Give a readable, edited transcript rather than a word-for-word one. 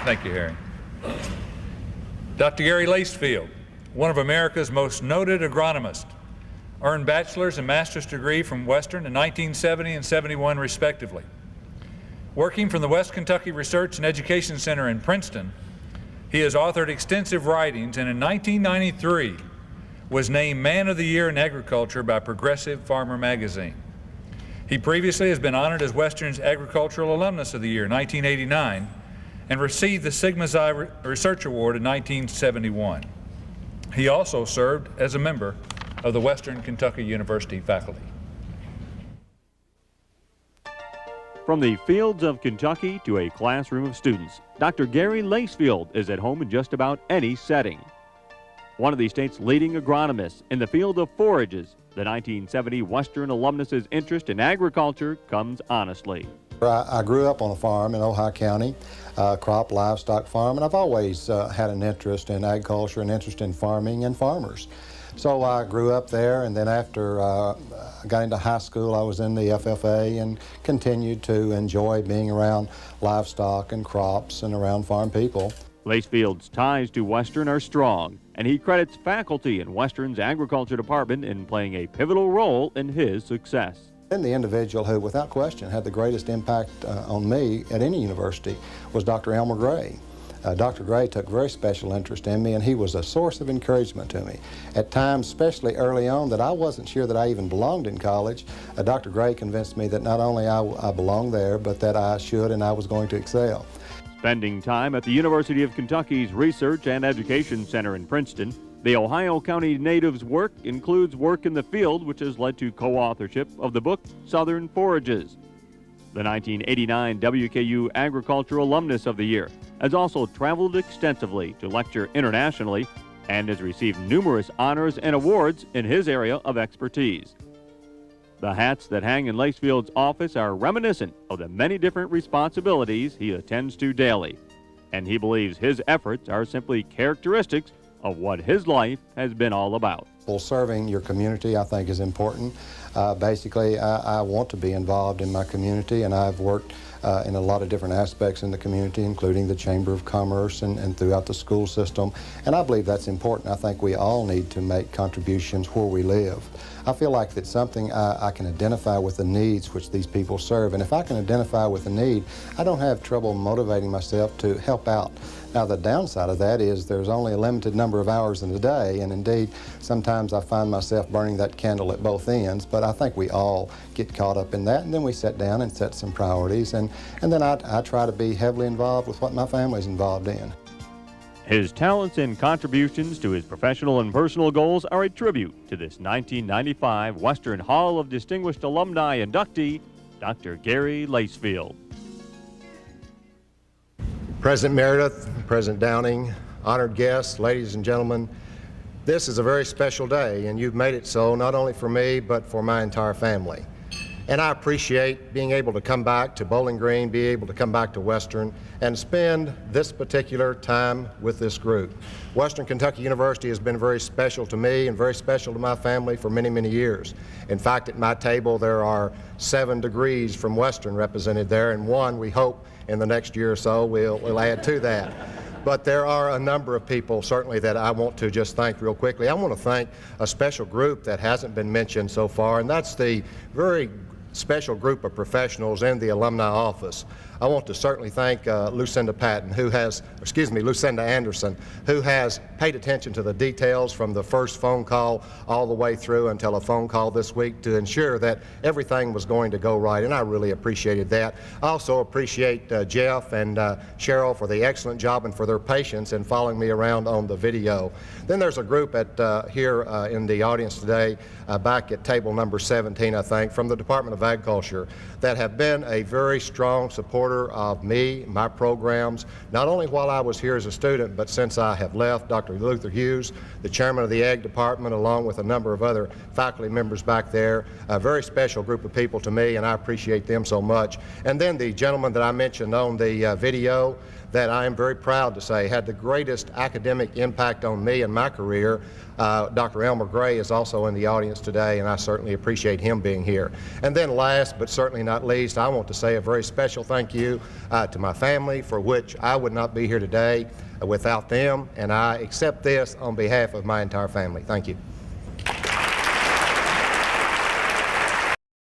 Thank you, Harry. Dr. Garry Lacefield, one of America's most noted agronomists, earned bachelor's and master's degree from Western in 1970 and 71 respectively. Working from the West Kentucky Research and Education Center in Princeton, he has authored extensive writings and in 1993 was named Man of the Year in Agriculture by Progressive Farmer magazine. He previously has been honored as Western's Agricultural Alumnus of the Year in 1989 and received the Sigma Xi Research Award in 1971. He also served as a member of the Western Kentucky University faculty. From the fields of Kentucky to a classroom of students, Dr. Garry Lacefield is at home in just about any setting. One of the state's leading agronomists in the field of forages, the 1970 Western alumnus's interest in agriculture comes honestly. I grew up on a farm in Ohio County, crop livestock farm, and I've always had an interest in agriculture, an interest in farming and farmers. So I grew up there, and then after I got into high school, I was in the FFA and continued to enjoy being around livestock and crops and around farm people. Lacefield's ties to Western are strong, and he credits faculty in Western's agriculture department in playing a pivotal role in his success. And the individual who, without question, had the greatest impact on me at any university was Dr. Elmer Gray. Dr. Gray took very special interest in me, and he was a source of encouragement to me. At times, especially early on, that I wasn't sure that I even belonged in college, Dr. Gray convinced me that not only I belonged there, but that I should and I was going to excel. Spending time at the University of Kentucky's Research and Education Center in Princeton, the Ohio County native's work includes work in the field, which has led to co-authorship of the book Southern Forages. The 1989 WKU Agricultural Alumnus of the Year has also traveled extensively to lecture internationally and has received numerous honors and awards in his area of expertise. The hats that hang in Lacefield's office are reminiscent of the many different responsibilities he attends to daily, and he believes his efforts are simply characteristics of what his life has been all about. Well, serving your community, I think, is important. Basically, I want to be involved in my community, and I've worked in a lot of different aspects in the community, including the Chamber of Commerce and throughout the school system. And I believe that's important. I think we all need to make contributions where we live. I feel like that's something I can identify with the needs which these people serve. And if I can identify with a need, I don't have trouble motivating myself to help out. Now, the downside of that is there's only a limited number of hours in a day, and indeed, sometimes I find myself burning that candle at both ends, but I think we all get caught up in that, and then we sit down and set some priorities, and then I try to be heavily involved with what my family's involved in. His talents and contributions to his professional and personal goals are a tribute to this 1995 Western Hall of Distinguished Alumni inductee, Dr. Garry Lacefield. President Meredith, President Downing, honored guests, ladies and gentlemen, this is a very special day, and you've made it so not only for me, but for my entire family. And I appreciate being able to come back to Bowling Green, be able to come back to Western, and spend this particular time with this group. Western Kentucky University has been very special to me and very special to my family for many, many years. In fact, at my table there are 7 degrees from Western represented there, and one we hope in the next year or so we'll add to that. But there are a number of people certainly that I want to just thank real quickly. I want to thank a special group that hasn't been mentioned so far, and that's the very special group of professionals in the alumni office. I want to certainly thank Lucinda Anderson, who has paid attention to the details from the first phone call all the way through until a phone call this week to ensure that everything was going to go right, and I really appreciated that. I also appreciate Jeff and Cheryl for the excellent job and for their patience in following me around on the video. Then there's a group at here in the audience today, back at table number 17, I think, from the Department of Agriculture, that have been a very strong supporter of me, my programs, not only while I was here as a student, but since I have left. Dr. Luther Hughes, the chairman of the Ag Department, along with a number of other faculty members back there, a very special group of people to me, and I appreciate them so much. And then the gentleman that I mentioned on the video, that I am very proud to say had the greatest academic impact on me and my career. Dr. Elmer Gray is also in the audience today, and I certainly appreciate him being here. And then last, but certainly not least, I want to say a very special thank you to my family, for which I would not be here today without them, and I accept this on behalf of my entire family. Thank you.